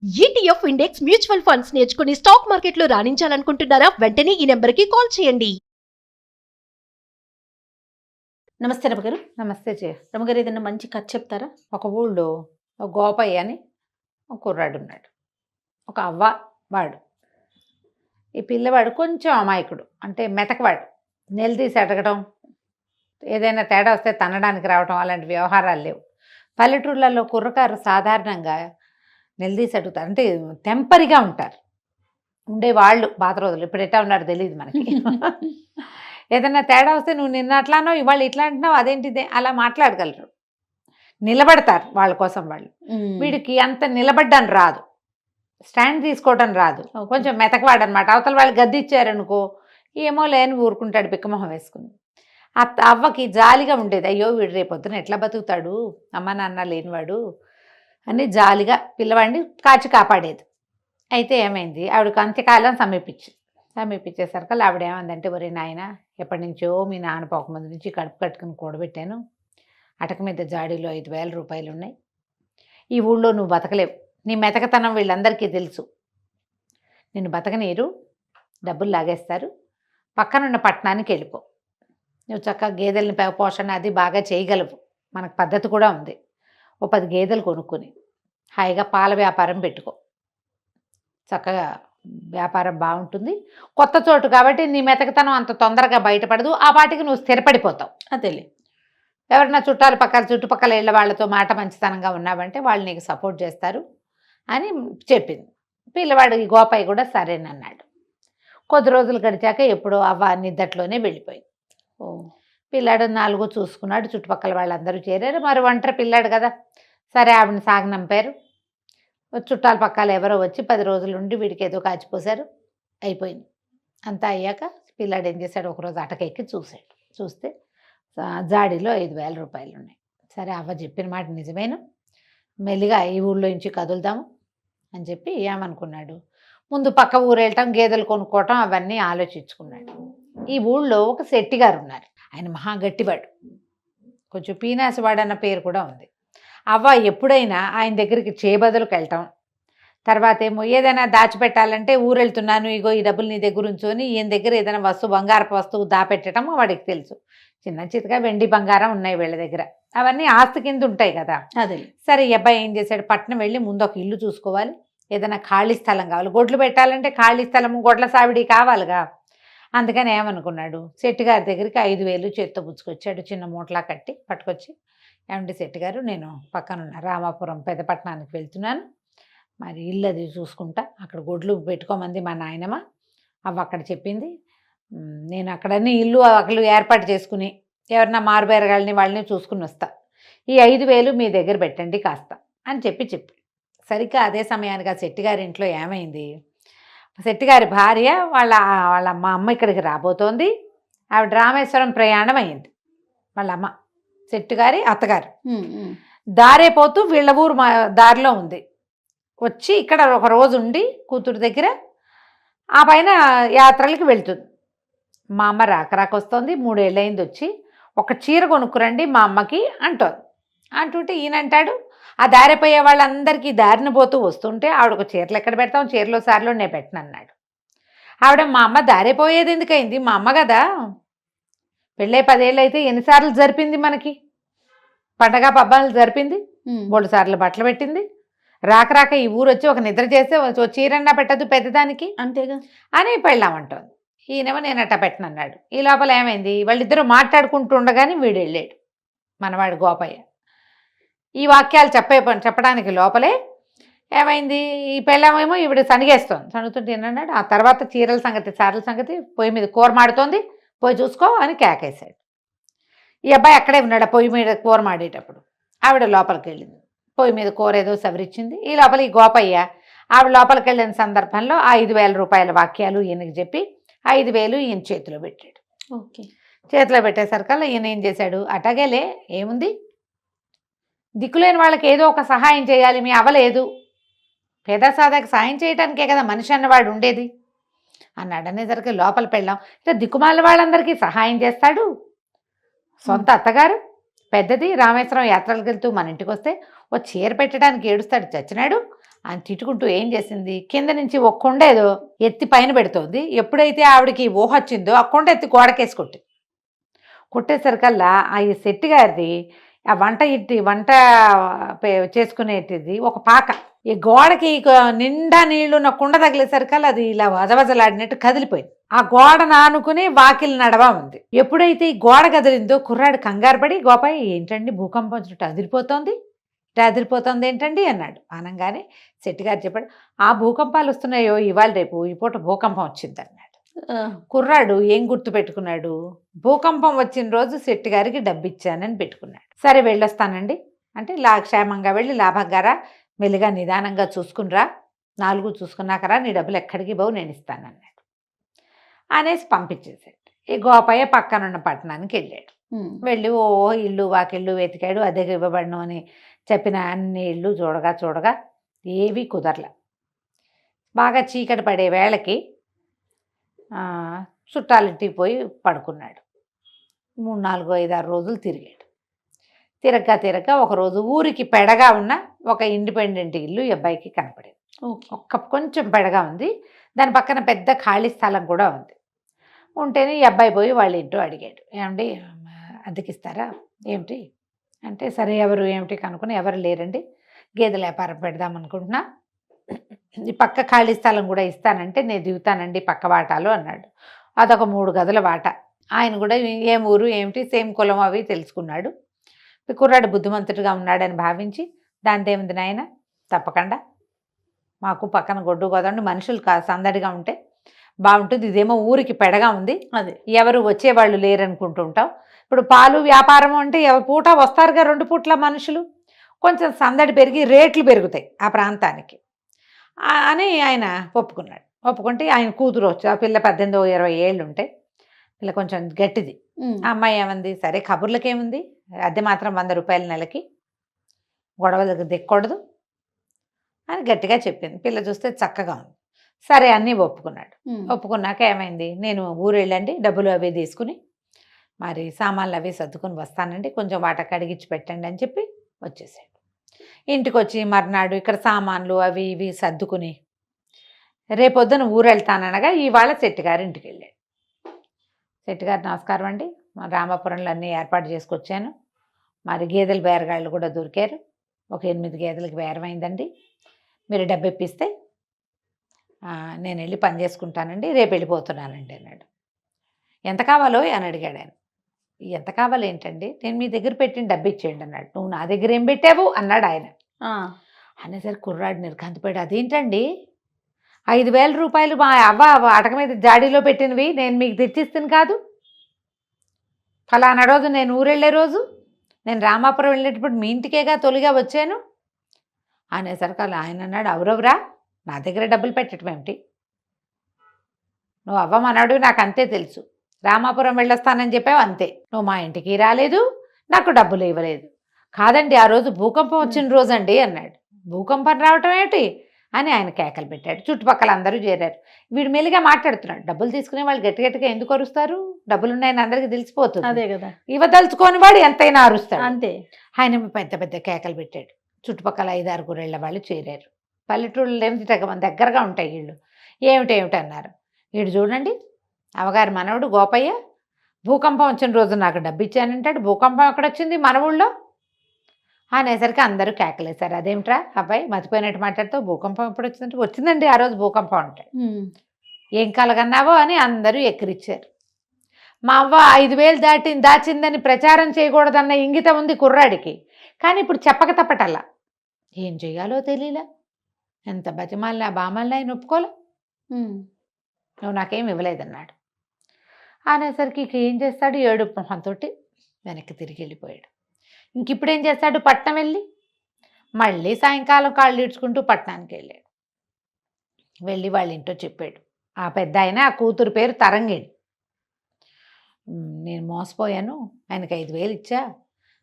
ETF index mutual funds నేర్చుకుని stock మార్కెట్లో రాణించాలనుకుంటున్నారా? వెంటనే ఈ నెంబర్కి కాల్ చేయండి. నమస్తే రమగారు. నమస్తే రమగారు, ఏదైనా మంచి కథ చెప్తారా? ఒక ఊళ్ళో ఒక గోపయ్య అని ఒక కుర్రాడు ఉన్నాడు. ఒక అవ్వ వాడు. ఈ పిల్లవాడు కొంచెం అమాయకుడు, అంటే మెతకవాడు. నిలదీసి అడగడం, ఏదైనా తేడా వస్తే తనడానికి రావడం, అలాంటి వ్యవహారాలు లేవు. పల్లెటూళ్ళల్లో కుర్రకారు సాధారణంగా నిలదీసి అడుగుతారు, అంటే టెంపరీగా ఉంటారు ఉండేవాళ్ళు పాత రోజులు. ఇప్పుడు ఎట్టా ఉన్నారో తెలియదు మనకి. ఏదైనా తేడా వస్తే నువ్వు నిన్న అట్లానో ఇవాళ ఇట్లా అంటున్నావు, అదేంటిదే, అలా మాట్లాడగలరు. నిలబడతారు వాళ్ళ కోసం వాళ్ళు. వీడికి అంత నిలబడ్డాను రాదు, స్టాండ్ తీసుకోవడం రాదు, కొంచెం మెతకవాడు అనమాట. అవతల వాళ్ళు గద్ది ఇచ్చారనుకో ఏమో లేని ఊరుకుంటాడు పిక్కమొహం వేసుకుని. అవ్వకి జాలిగా ఉండేది, అయ్యో వీడు రేపొద్దున ఎట్లా బతుకుతాడు అమ్మ నాన్న లేనివాడు అని జాలిగా పిల్లవాడిని కాచి కాపాడేది. అయితే ఏమైంది, ఆవిడకి అంత్యకాలం సమీపించేసరికి ఆవిడ ఏమందంటే, ఒరే నాయన, ఎప్పటి నుంచో మీ నాన్న పోకముందు నుంచి కడుపు కట్టుకుని కూడబెట్టాను, అటక మీద జాడీలో 5,000 రూపాయలు ఉన్నాయి. ఈ ఊళ్ళో నువ్వు బతకలేవు, నీ మెతకతనం వీళ్ళందరికీ తెలుసు, నిన్ను బతకనీరు, డబ్బులు లాగేస్తారు, పక్కనున్న పట్టణానికి వెళ్ళిపో. నువ్వు చక్కగా గేదెలని పోషణ అది బాగా చేయగలవు, మనకు పద్ధతి కూడా ఉంది. ఓ 10 గేదెలు కొనుక్కొని హాయిగా పాల వ్యాపారం పెట్టుకో, చక్కగా వ్యాపారం బాగుంటుంది. కొత్త చోటు కాబట్టి నీ మెతకతనం అంత తొందరగా బయటపడదు, ఆ పాటికి నువ్వు స్థిరపడిపోతావు. అదేలే, ఎవరైనా చుట్టుపక్కల ఇళ్ళ వాళ్ళతో మాట మంచితనంగా ఉన్నావంటే వాళ్ళు నీకు సపోర్ట్ చేస్తారు అని చెప్పింది. పిల్లవాడు ఈ గోపయ్య కూడా సరేనన్నాడు. కొద్ది రోజులు గడిచాక ఎప్పుడో అవ్వ నిద్దట్లోనే వెళ్ళిపోయింది. పిల్లాడు 4 చూసుకున్నాడు, చుట్టుపక్కల వాళ్ళందరూ చేరారు. మరి ఒంటరి పిల్లాడు కదా, సరే ఆవిడని సాగనంపారు. చుట్టాల పక్కల ఎవరో వచ్చి 10 రోజులు ఉండి వీడికి ఏదో కాచిపోసారు, అయిపోయింది. అంతా అయ్యాక పిల్లాడు ఏం చేశాడు, ఒకరోజు అటకెక్కి చూస్తే జాడీలో 5,000 రూపాయలు ఉన్నాయి. సరే అవ్వ చెప్పిన మాట నిజమేను, మెల్లిగా ఈ ఊళ్ళో నుంచి కదులుదాము అని చెప్పి ఏమనుకున్నాడు, ముందు పక్క ఊరు వెళ్ళటం, గేదెలు కొనుక్కోవటం అవన్నీ ఆలోచించుకున్నాడు. ఈ ఊళ్ళో ఒక శెట్టిగారు ఉన్నారు, ఆయన మహా గట్టివాడు, కొంచెం పీనాసివాడు అన్న పేరు కూడా ఉంది. అవ్వ ఎప్పుడైనా ఆయన దగ్గరికి చేబదులకు వెళ్ళటం, తర్వాత ఏమో ఏదైనా దాచిపెట్టాలంటే ఊరు వెళ్తున్నాను, ఇగో ఈ డబ్బులు నీ దగ్గర ఉంచుకొని ఈయన దగ్గర ఏదైనా బంగారపు వస్తువు దాపెట్టడం వాడికి తెలుసు. చిన్న చితగా వెండి బంగారం ఉన్నాయి వీళ్ళ దగ్గర, అవన్నీ ఆస్తి కింద ఉంటాయి కదా. అదే సరే ఈ అబ్బాయి ఏం చేశాడు, పట్నం వెళ్ళి ముందు ఒక ఇల్లు చూసుకోవాలి, ఏదైనా ఖాళీ స్థలం కావాలి, గొడ్లు పెట్టాలంటే ఖాళీ స్థలము గొడ్ల సావిడి కావాలిగా. అందుకని ఏమనుకున్నాడు, శెట్టిగారి దగ్గరికి 5,000 చేత్తో పుచ్చుకొచ్చాడు, చిన్న మూటలా కట్టి పట్టుకొచ్చి, ఏమంటే శెట్టిగారు, నేను పక్కనున్న రామాపురం పెద్దపట్నానికి వెళ్తున్నాను, మరి ఇల్లు అది చూసుకుంటా, అక్కడ గొడ్లు పెట్టుకోమంది మా నాయనమ్మ, అవ్వ అక్కడ చెప్పింది, నేను అక్కడన్నీ ఇల్లు అక్కలు ఏర్పాటు చేసుకుని ఎవరన్నా మారుబేరగాళ్ళని వాళ్ళని చూసుకుని వస్తా, ఈ 5,000 మీ దగ్గర పెట్టండి కాస్త అని చెప్పి సరిగ్గా అదే సమయానికి ఆ శెట్టిగారి ఇంట్లో ఏమైంది, శెట్టిగారి భార్య వాళ్ళ మా అమ్మ ఇక్కడికి రాబోతోంది. ఆవిడ రామేశ్వరం ప్రయాణం అయింది, వాళ్ళ అమ్మ శెట్టిగారి అత్తగారు. దారేపోతూ వీళ్ళ ఊరు దారిలో ఉంది, వచ్చి ఇక్కడ ఒక రోజు ఉండి కూతురు దగ్గర ఆ పైన యాత్రలకి వెళ్తుంది. మా అమ్మ రాకరాకొస్తోంది, 3 ఏళ్ళయింది వచ్చి, ఒక చీర కొనుక్కురండి మా అమ్మకి అంటుంటే ఈయన అంటాడు, ఆ దారిపోయే వాళ్ళందరికీ దారిన పోతూ వస్తుంటే ఆవిడకు చీరలు ఎక్కడ పెడతాం, చీరలో సార్లో నేను పెట్టను అన్నాడు. ఆవిడ, మా అమ్మ దారిపోయేది ఎందుకయింది, మా అమ్మ కదా, పెళ్ళే 10 ఏళ్ళు అయితే ఎన్నిసార్లు జరిపింది, మనకి పండగ పబ్బాలు జరిపింది, 3 సార్లు బట్టలు పెట్టింది, రాక ఈ ఊరు వచ్చి ఒక నిద్ర చేస్తే చీరన్నా పెట్టదు పెద్దదానికి, అంతేగా అని పెళ్ళామంటోంది. ఈయనేమో నేను అట్ట పెట్టనన్నాడు. ఈ లోపల ఏమైంది, వాళ్ళిద్దరూ మాట్లాడుకుంటూ ఉండగానే వీడు వెళ్ళాడు, మనవాడు గోపయ్య. ఈ వాక్యాలు చెప్పడానికి లోపలే ఏమైంది, ఈ పెళ్ళామేమో ఈవిడ సణుగుతుంటే ఏమన్నాడు, ఆ తర్వాత చీరల సంగతి పొయ్యి మీద కూర మాడుతోంది, పోయి చూసుకో అని కేకేశాడు. ఈ అబ్బాయి అక్కడే ఉన్నాడు, పొయ్యి మీద కూర మాడేటప్పుడు. ఆవిడ లోపలికి వెళ్ళింది, పొయ్యి మీద కూర ఏదో సవరించింది. ఈ లోపల ఈ గోపయ్య ఆవిడ లోపలికి వెళ్ళిన సందర్భంలో 5,000 రూపాయల వాక్యాలు ఈయనకి చెప్పి 5,000 ఈయన చేతిలో పెట్టాడు. చేతిలో పెట్టేసరికల్లా ఈయన ఏం చేశాడు, అటగేలే ఏముంది, దిక్కులేని వాళ్ళకి ఏదో ఒక సహాయం చేయాలి, మీ అవ్వలేదు, పేద సాదాకి సాయం చేయడానికే కదా మనిషి అన్నవాడు ఉండేది అన్నాడు. అనేసరికి లోపల పెళ్ళాం, ఇట్లా దిక్కుమాల వాళ్ళందరికీ సహాయం చేస్తాడు, సొంత అత్తగారు పెద్దది రామేశ్వరం యాత్రలకు వెళ్తూ మన ఇంటికి వస్తే ఓ చీర పెట్టడానికి ఏడుస్తాడు చచ్చినాడు, అని తిట్టుకుంటూ ఏం చేసింది, కింద నుంచి ఒక కొండ ఏదో ఎత్తి పైన పెడుతోంది. ఎప్పుడైతే ఆవిడకి ఊహ వచ్చిందో ఆ కొండ ఎత్తి గోడకేసి కొట్టేసరికల్లా ఆ ఈ శెట్టి గారిది ఆ వంట చేసుకునేటిది ఒక పాక ఈ గోడకి నిండా నీళ్లు నా కుండ తగిలేసరికల్లా అది ఇలా వజవజలాడినట్టు కదిలిపోయింది. ఆ గోడను ఆనుకుని వాకిలి నడవా ఉంది. ఎప్పుడైతే ఈ గోడ కదిలిందో కుర్రాడు కంగారు పడి, గోపాయ్ ఏంటండి భూకంపం వచ్చినట్టు అదిరిపోతోంది, ఇట్లా అదిరిపోతుంది ఏంటండి అన్నాడు. అనగానే శెట్టి గారు చెప్పాడు, ఆ భూకంపాలు వస్తున్నాయో ఇవాళ రేపు ఈ పూట భూకంపం వచ్చింది అన్నాడు. కుర్రాడు ఏం గుర్తు పెట్టుకున్నాడు, భూకంపం వచ్చిన రోజు శెట్టి గారికి డబ్బు ఇచ్చానని పెట్టుకున్నాడు. సరే వెళ్ళొస్తానండి అంటే, క్షేమంగా వెళ్ళి లాభంగారా, మెల్లిగా నిదానంగా చూసుకునిరా, 4 చూసుకున్నాకరా, నీ డబ్బులు ఎక్కడికి పోవు, నేను ఇస్తానన్నాడు. అనేసి పంపించేసాడు. ఈ గోపయ్య పక్కనున్న పట్టణానికి వెళ్ళాడు. వెళ్ళి ఇల్లు వాకిళ్ళు వెతికాడు. అద్దెకి ఇవ్వబడను అని చెప్పిన అన్ని ఇళ్ళు చూడగా ఏవి కుదరల. బాగా చీకటి పడే వేళకి చుట్టాలింటికి పోయి పడుకున్నాడు. 3, 4, 5, 6 రోజులు తిరిగాడు. తిరగక ఒకరోజు ఊరికి పెడగా ఉన్న ఒక ఇండిపెండెంట్ ఇల్లు ఈ అబ్బాయికి కనపడింది. కొంచెం పెడగా ఉంది, దాని పక్కన పెద్ద ఖాళీ స్థలం కూడా ఉంది. ఉంటేనే ఈ అబ్బాయి పోయి వాళ్ళ ఇంటో అడిగాడు, ఏమండి అద్దెకిస్తారా ఏమిటి అంటే, సరే ఎవరు ఏమిటి కనుక్కుని, ఎవరు లేరండి, గేదెల వ్యాపారం పెడదాం అనుకుంటున్నా, ఈ పక్క ఖాళీ స్థలం కూడా ఇస్తానంటే నేను దిగుతానండి పక్క వాటాలు అన్నాడు. అదొక 3 గదుల వాట. ఆయన కూడా ఏం ఊరు ఏమిటి సేమ్ కులం అవి తెలుసుకున్నాడు. కుర్రాడు బుద్ధిమంతుడిగా ఉన్నాడని భావించి, దాంతో ఏముంది నాయన, తప్పకుండా మాకు పక్కన గొడ్డు గోదండి మనుషులు సందడిగా ఉంటే బాగుంటుంది, ఇదేమో ఊరికి పెడగా ఉంది, అదే ఎవరు వచ్చేవాళ్ళు లేరనుకుంటూ ఉంటాం. ఇప్పుడు పాలు వ్యాపారం అంటే పూట వస్తారుగా 2 పూట్ల మనుషులు, కొంచెం సందడి పెరిగి రేట్లు పెరుగుతాయి ఆ ప్రాంతానికి అని ఆయన ఒప్పుకున్నాడు. ఒప్పుకుంటే ఆయన కూతురు వచ్చి, ఆ పిల్ల 18 or 20 ఏళ్ళు ఉంటాయి, పిల్ల కొంచెం గట్టిది. ఆ అమ్మాయి ఏమంది, సరే కబుర్లకేముంది, అద్దె మాత్రం 100 రూపాయలు నెలకి, గొడవలకు దిక్కకూడదు అని గట్టిగా చెప్పింది. పిల్ల చూస్తే చక్కగా ఉంది. సరే అన్నీ ఒప్పుకున్నాడు. ఒప్పుకున్నాక ఏమైంది, నేను ఊరు వెళ్ళండి, డబ్బులు అవి తీసుకుని మరి సామాన్లు అవి సర్దుకుని వస్తానండి, కొంచెం వాట కడిగిచ్చి పెట్టండి అని చెప్పి వచ్చేసాడు. ఇంటికి వచ్చి మర్నాడు ఇక్కడ సామాన్లు అవి ఇవి సర్దుకుని రేపొద్దున ఊరు వెళ్తాననగా ఇవాళ శెట్టి గారి ఇంటికి వెళ్ళాడు. శెట్టి గారు నమస్కారం అండి, మా రామాపురంలో అన్నీ ఏర్పాటు చేసుకొచ్చాను, మరి గేదెల బేరగాళ్ళు కూడా దొరికారు, ఒక 8 గేదెలకు బేరమైందండి, మీరు డబ్బు ఇప్పిస్తే నేను వెళ్ళి పని చేసుకుంటానండి, రేపు వెళ్ళిపోతున్నానండి అన్నాడు. ఎంత కావాలో అని అడిగాడు ఆయన. ఎంత కావాలి ఏంటండి, నేను మీ దగ్గర పెట్టిన డబ్బు ఇచ్చేయండి అన్నాడు. నువ్వు నా దగ్గర ఏం పెట్టావు అన్నాడు ఆయన. అనేసరికి కుర్రాడు నిర్ఘాంతపోయాడు. అదేంటండి, 5,000 రూపాయలు మా అవ్వ అటక మీద జాడీలో పెట్టినవి నేను మీకు తెచ్చిస్తాను కాదు, ఫలానా రోజు నేను ఊరెళ్ళే రోజు, నేను రామాపురం వెళ్ళేటప్పుడు మీ ఇంటికేగా తొలిగా వచ్చాను అనేసరికి అలా ఆయన అన్నాడు, అవురవరా నా దగ్గర డబ్బులు పెట్టడం ఏమిటి, నువ్వు అవ్వమన్నాడు, నాకు అంతే తెలుసు, రామాపురం వెళ్ళొస్తానని చెప్పావు అంతే, నువ్వు మా ఇంటికి రాలేదు, నాకు డబ్బులు ఇవ్వలేదు. కాదండి ఆ రోజు భూకంపం వచ్చిన రోజు అండి అన్నాడు. భూకంపం రావటం ఏమిటి అని ఆయన కేకలు పెట్టాడు. చుట్టుపక్కల అందరూ చేరారు. వీడు మెల్లిగా మాట్లాడుతున్నాడు. డబ్బులు తీసుకునే వాళ్ళు గట్టిగా ఎందుకు అరుస్తారు, డబ్బులు ఉన్నాయని అందరికీ తెలిసిపోతుంది, అదే కదా, ఇవ్వదలుచుకోని వాడు ఎంతైనా అరుస్తాడు అంతే. ఆయన పెద్ద పెద్ద కేకలు పెట్టాడు. చుట్టుపక్కల 5-6 గురేళ్ల వాళ్ళు చేరారు. పల్లెటూళ్ళు ఏమిటి దగ్గరగా ఉంటాయి ఇళ్ళు, ఏమిటి అన్నారు. వీడు చూడండి అవగారి మనవడు గోపయ్య భూకంపం వచ్చిన రోజు నాకు డబ్బు ఇచ్చానంటాడు, భూకంపం ఎక్కడొచ్చింది మన ఊళ్ళో అనేసరికి అందరూ కేకలేశారు. అదేమిట్రా అబ్బాయి మర్చిపోయినట్టు మాట్లాడుతావు, భూకంపం ఎప్పుడు వచ్చిందంటే, వచ్చిందండి ఆ రోజు భూకంపం అంటాడు. ఏం కలగన్నావో అని అందరూ ఎక్కిరిచ్చారు. మా అవ్వ 5,000 దాచిందని ప్రచారం చేయకూడదన్న ఇంగితం ఉంది కుర్రాడికి, కానీ ఇప్పుడు చెప్పక తప్పటల్లా ఏం చెయ్యాలో తెలియలే, ఎంత బతిమాలినా బామల్ని ఆయన ఒప్పుకోలే, నువ్వు నాకేం ఇవ్వలేదన్నాడు. అనేసరికి ఇక ఏం చేస్తాడు, ఏడుపు మొహంతో వెనక్కి తిరిగి వెళ్ళిపోయాడు. ఇంక ఇప్పుడు ఏం చేస్తాడు, పట్నం వెళ్ళి మళ్ళీ సాయంకాలం కాళ్ళు ఈడ్చుకుంటూ పట్టణానికి వెళ్ళాడు. వెళ్ళి వాళ్ళ ఇంట్లో చెప్పాడు. ఆ పెద్ద ఆయన ఆ కూతురు పేరు తరంగిణి, నేను మోసపోయాను, ఆయనకి 5,000 ఇచ్చా,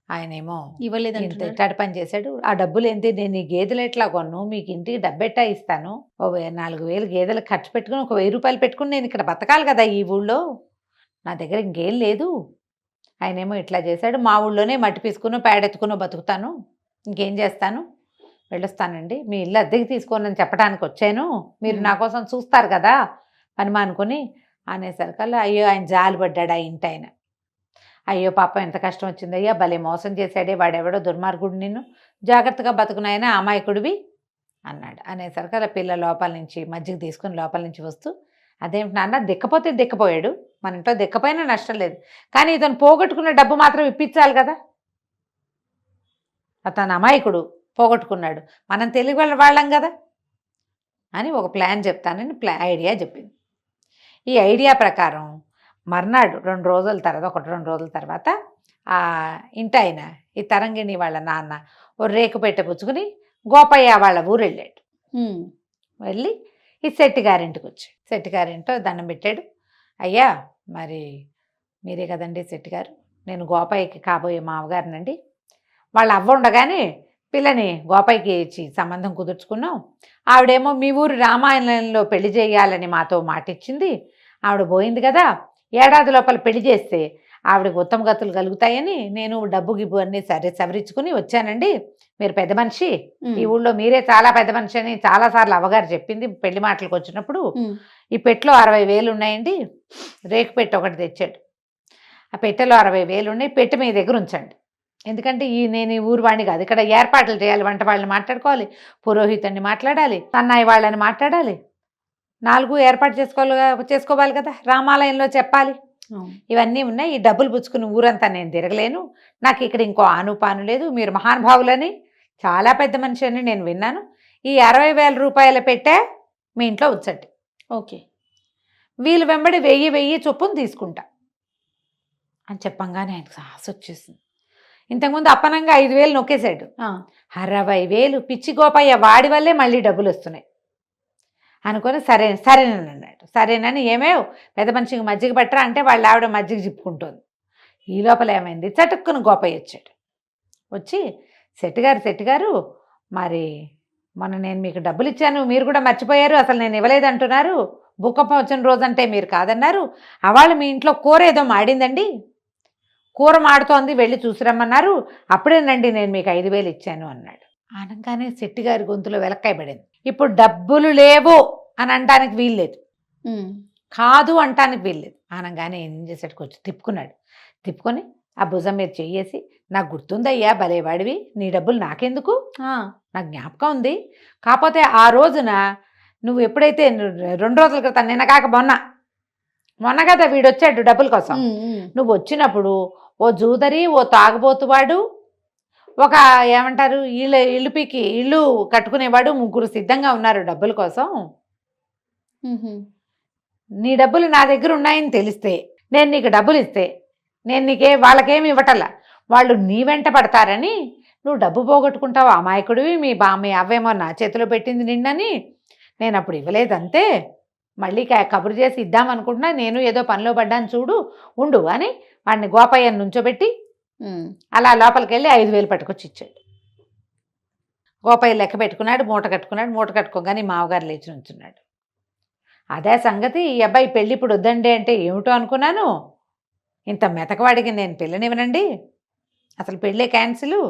ఆయనేమో ఇవ్వలేదు, ఇట్టాడు పని చేశాడు, ఆ డబ్బులు ఏంటి, నేను ఈ గేదెలు ఎట్లా కొను, మీకు ఇంటికి డబ్బెట్టా ఇస్తాను, 4,000 గేదెలకు ఖర్చు పెట్టుకుని 1,000 రూపాయలు పెట్టుకుని నేను ఇక్కడ బతకాలి కదా ఈ ఊళ్ళో, నా దగ్గర ఇంకేం లేదు, ఆయనేమో ఇట్లా చేశాడు, మా ఊళ్ళోనే మట్టి పీసుకునో పేడెత్తుకునో బతుకుతాను, ఇంకేం చేస్తాను, వెళ్ళొస్తానండి, మీ ఇల్లు అద్దెకి తీసుకోనని చెప్పడానికి వచ్చాను, మీరు నా కోసం చూస్తారు కదా పని మానుకొని అనేసరికల్లా అయ్యో ఆయన జాలి పడ్డాడు ఆ ఇంటి ఆయన. అయ్యో పాపం ఎంత కష్టం వచ్చిందయ్యా, భలే మోసం చేశాడే వాడెవడో దుర్మార్గుడు, నిన్ను జాగ్రత్తగా బతుకునాయన అమాయకుడివి అన్నాడు. అనేసరికల్లా పిల్ల లోపల నుంచి మజ్జిగ తీసుకుని లోపల నుంచి వస్తూ, అదేమిటి నాన్న, దిక్కపోతే దిక్కపోయాడు, మన ఇంట్లో దిక్కపోయినా నష్టం లేదు, కానీ ఇతను పోగొట్టుకున్న డబ్బు మాత్రం ఇప్పించాలి కదా, అతను అమాయకుడు పోగొట్టుకున్నాడు, మనం తెలివి వాళ్ళం కదా అని ఒక ప్లాన్ చెప్తానని ఐడియా చెప్పింది. ఈ ఐడియా ప్రకారం మర్నాడు 2 రోజుల తర్వాత 1-2 రోజుల తర్వాత ఆ ఇంటి ఆయన ఈ తరంగిణి వాళ్ళ నాన్న ఓ రేకు పెట్టె పుచ్చుకుని గోపయ్య వాళ్ళ ఊరు వెళ్ళాడు. వెళ్ళి ఈ శెట్టి గారింటికి వచ్చాడు. శెట్టి గారింటో దండం పెట్టాడు. అయ్యా మరి మీరే కదండి శెట్టి గారు, నేను గోపయ్యకి కాబోయే మామగారినండి, వాళ్ళ అవ్వ ఉండగానే పిల్లని గోపయ్యకి ఇచ్చి సంబంధం కుదుర్చుకున్నాం, ఆవిడేమో మీ ఊరు రామాయణంలో పెళ్లి చేయాలని మాతో మాటిచ్చింది, ఆవిడ పోయింది కదా, ఏడాది లోపల పెళ్లి చేస్తే ఆవిడకి ఉత్తమ గతులు కలుగుతాయని నేను డబ్బు గిబ్బు అన్నీ సవరించుకుని వచ్చానండి. మీరు పెద్ద మనిషి, ఈ ఊళ్ళో మీరే చాలా పెద్ద మనిషి అని చాలాసార్లు అవ్వగారు చెప్పింది పెళ్లి మాటలకు వచ్చినప్పుడు. ఈ పెట్టెలో 60,000 ఉన్నాయండి, రేకు పెట్టె ఒకటి తెచ్చాడు, ఆ పెట్టెలో 60,000 ఉన్నాయి, పెట్టె మీ దగ్గర ఉంచండి, ఎందుకంటే నేను ఈ ఊరు వాడిని కాదు, ఇక్కడ ఏర్పాట్లు చేయాలి, వంట వాళ్ళని మాట్లాడుకోవాలి, పురోహితుడిని మాట్లాడాలి, సన్నాయి వాళ్ళని మాట్లాడాలి, 4 ఏర్పాటు చేసుకోవాలి కదా, రామాలయంలో చెప్పాలి, ఇవన్నీ ఉన్నాయి, ఈ డబ్బులు పుచ్చుకుని ఊరంతా నేను తిరగలేను, నాకు ఇక్కడ ఇంకో ఆనుపాను లేదు, మీరు మహానుభావులని చాలా పెద్ద మనిషి అని నేను విన్నాను, ఈ 60,000 రూపాయల పెట్టే మీ ఇంట్లో ఉంచండి, ఓకే, వీళ్ళు వెంబడి 1000 చొప్పున తీసుకుంటా అని చెప్పంగానే ఆయనకు సాహస వచ్చేసింది. ఇంతకుముందు అప్పనంగా 5,000 నొక్కేశాడు, 60,000 పిచ్చి గోపయ్య వాడి వల్లే మళ్ళీ డబ్బులు వస్తున్నాయి అనుకొని సరేనన్నాడు. సరేనని ఏమేవ్ పెద్ద మనిషికి మజ్జిగ పట్టరా అంటే వాళ్ళ ఆవిడ మజ్జిగ చిప్పుకుంటుంది. ఈ లోపల ఏమైంది, చటుక్కును గోపయ్య వచ్చాడు. వచ్చి శెట్టి గారు మరి మొన్న నేను మీకు డబ్బులు ఇచ్చాను, మీరు కూడా మర్చిపోయారు, అసలు నేను ఇవ్వలేదంటున్నారు, భూకంపం వచ్చిన రోజంటే మీరు కాదన్నారు, అవాళ్ళు మీ ఇంట్లో కూర ఏదో మాడిందండి, కూర మాడుతోంది, వెళ్ళి చూసిరమ్మన్నారు, అప్పుడేనండి నేను మీకు 5,000 ఇచ్చాను అన్నాడు. అనగానే శెట్టి గారి గొంతులో వెలక్కాయ పడింది. ఇప్పుడు డబ్బులు లేవు అని అనడానికి వీల్లేదు, కాదు అంటానికి వీల్లేదు. అనగానే ఏం చేశాడు, కొంచెం తిప్పుకొని ఆ భుజం మీద చెయ్యేసి, నాకు గుర్తుందయ్యా భలేవాడివి, నీ డబ్బులు నాకెందుకు, నాకు జ్ఞాపకం ఉంది, కాకపోతే ఆ రోజున నువ్వు ఎప్పుడైతే 2 రోజుల క్రితం, నిన్న కాక మొన్న కదా వీడొచ్చాడు డబ్బుల కోసం, నువ్వు వచ్చినప్పుడు ఓ జూదరి, ఓ తాగుబోతువాడు, ఒక ఏమంటారు ఇల్లు కట్టుకునేవాడు, 3 సిద్ధంగా ఉన్నారు డబ్బుల కోసం, నీ డబ్బులు నా దగ్గర ఉన్నాయని తెలిస్తే నేను నీకు డబ్బులు ఇస్తే నేను వాళ్ళకేమి ఇవ్వటల్లా, వాళ్ళు నీ వెంట పడతారని నువ్వు డబ్బు పోగొట్టుకుంటావు, అమాయకుడివి, మీ అవ్వేమో నా చేతిలో పెట్టింది నిన్నని నేను అప్పుడు ఇవ్వలేదంతే, మళ్ళీ కబురు చేసి ఇద్దామనుకుంటున్నా, నేను ఏదో పనిలో పడ్డాను చూడు ఉండు అని వాడిని గోపయ్యను నుంచోబెట్టి అలా లోపలికి వెళ్ళి 5,000 పట్టుకొచ్చి ఇచ్చాడు. గోపయ్య లెక్క పెట్టుకున్నాడు, మూట కట్టుకోగానే మావగారు లేచి నుంచున్నాడు. అదే సంగతి, ఈ అబ్బాయి పెళ్ళి ఇప్పుడు వద్దండి అంటే ఏమిటో అనుకున్నాను, ఇంత మెతకవాడికి నేను పెళ్ళనివ్వనండి, అసలు పెళ్ళే క్యాన్సిల్,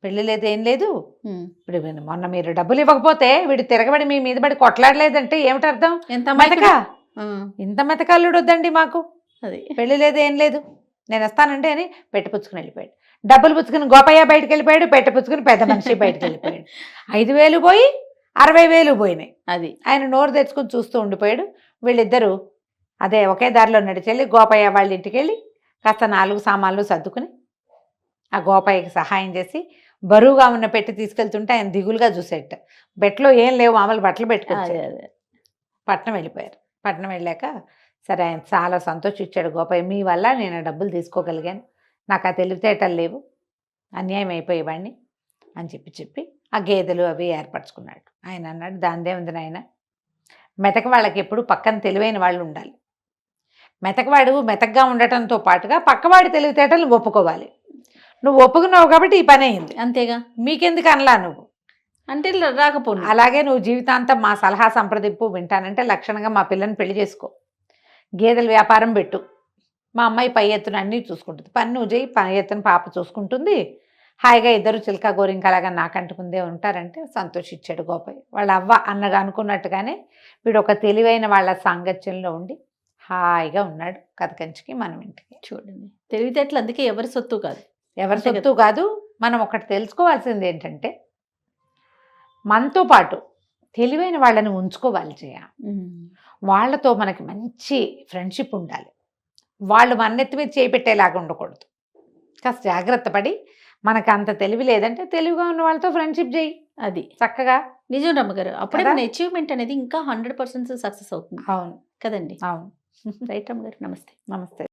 పెళ్ళి లేదు ఏం లేదు, ఇప్పుడు మొన్న మీరు డబ్బులు ఇవ్వకపోతే వీడు తిరగబడి మీ మీద పడి కొట్లాడలేదంటే ఏమిటి అర్థం, ఇంత మెతకల్లుడు వద్దండి మాకు, అది పెళ్ళి లేదు ఏం లేదు, నేను వస్తానండి అని పెట్టపుచ్చుకుని వెళ్ళిపోయాడు. డబ్బులు పుచ్చుకుని గోపయ్య బయటకు వెళ్ళిపోయాడు, పెట్టపుచ్చుకుని పెద్ద మనిషి బయటకు వెళ్ళిపోయాడు. 5,000 పోయి 60,000 పోయినాయి. అది ఆయన నోరు తెచ్చుకుని చూస్తూ ఉండిపోయాడు. వీళ్ళిద్దరూ అదే ఒకే దారిలో నడిచెళ్ళి గోపయ్య వాళ్ళ ఇంటికి వెళ్ళి కాస్త 4 సామాన్లు సర్దుకుని ఆ గోపయ్యకి సహాయం చేసి బరువుగా ఉన్న పెట్టి తీసుకెళ్తుంటే ఆయన దిగులుగా చూసేట, బెట్లో ఏం లేవు, మామూలు బట్టలు పెట్టుకొచ్చారు. పట్నం వెళ్ళిపోయారు. పట్నం వెళ్ళాక సరే ఆయన చాలా సంతోషించాడు గోపయ్య, మీ వల్ల నేను డబ్బులు తీసుకోగలిగాను, నాకు ఆ తెలివితేటలు లేవు, అన్యాయం అయిపోయేవాడిని అని చెప్పి ఆ గేదెలు అవి ఏర్పరచుకున్నాడు. ఆయన అన్నాడు, దాందే ఉంది నాయన, మెతక వాళ్ళకి ఎప్పుడు పక్కన తెలివైన వాళ్ళు ఉండాలి, మెతకవాడు మెతకగా ఉండటంతో పాటుగా పక్కవాడి తెలివితేటలు ఒప్పుకోవాలి, నువ్వు ఒప్పుకున్నావు కాబట్టి ఈ పని అయింది, అంతేగా, మీకెందుకు అనలా నువ్వు అంటే రాకపోను, అలాగే నువ్వు జీవితాంతం మా సలహా సంప్రదింపు వింటానంటే లక్షణంగా మా పిల్లని పెళ్లి చేసుకో, గేదెల వ్యాపారం పెట్టు, మా అమ్మాయి పై ఎత్తున అన్నీ చూసుకుంటుంది, పని నువ్వు చేయి, పై ఎత్తున పాప చూసుకుంటుంది, హాయిగా ఇద్దరు చిలక గోరింకలాగా నాకంటుకుందే ఉంటారంటే సంతోషించాడు గోపయ్య. వాళ్ళ అవ్వ అన్నగా అనుకున్నట్టుగానే వీడు ఒక తెలివైన వాళ్ళ సాంగత్యంలో ఉండి హాయిగా ఉన్నాడు. కథ కంచికి మనం ఇంటికి. చూడండి, తెలివితేటలు అందుకే ఎవరి సొత్తు కాదు. ఎవరి అంతే సొత్తు కాదు. మనం ఒకటి తెలుసుకోవాల్సింది ఏంటంటే మనతో పాటు తెలివైన వాళ్ళని ఉంచుకోవాలి చేయ. వాళ్ళతో మనకి మంచి ఫ్రెండ్షిప్ ఉండాలి. వాళ్ళు మన నెత్తి మీద చేపెట్టేలాగా ఉండకూడదు. కాస్త జాగ్రత్త పడి మనకు అంత తెలివి లేదంటే తెలివిగా ఉన్న వాళ్ళతో ఫ్రెండ్షిప్ చేయి అది చక్కగా. నిజం రమ్మగారు. అప్పుడే కదా? మన అచీవ్మెంట్ అనేది ఇంకా 100% సక్సెస్ అవుతుంది అవును కదండి. అవును. రైట్ రమ్మగారు, నమస్తే. నమస్తే.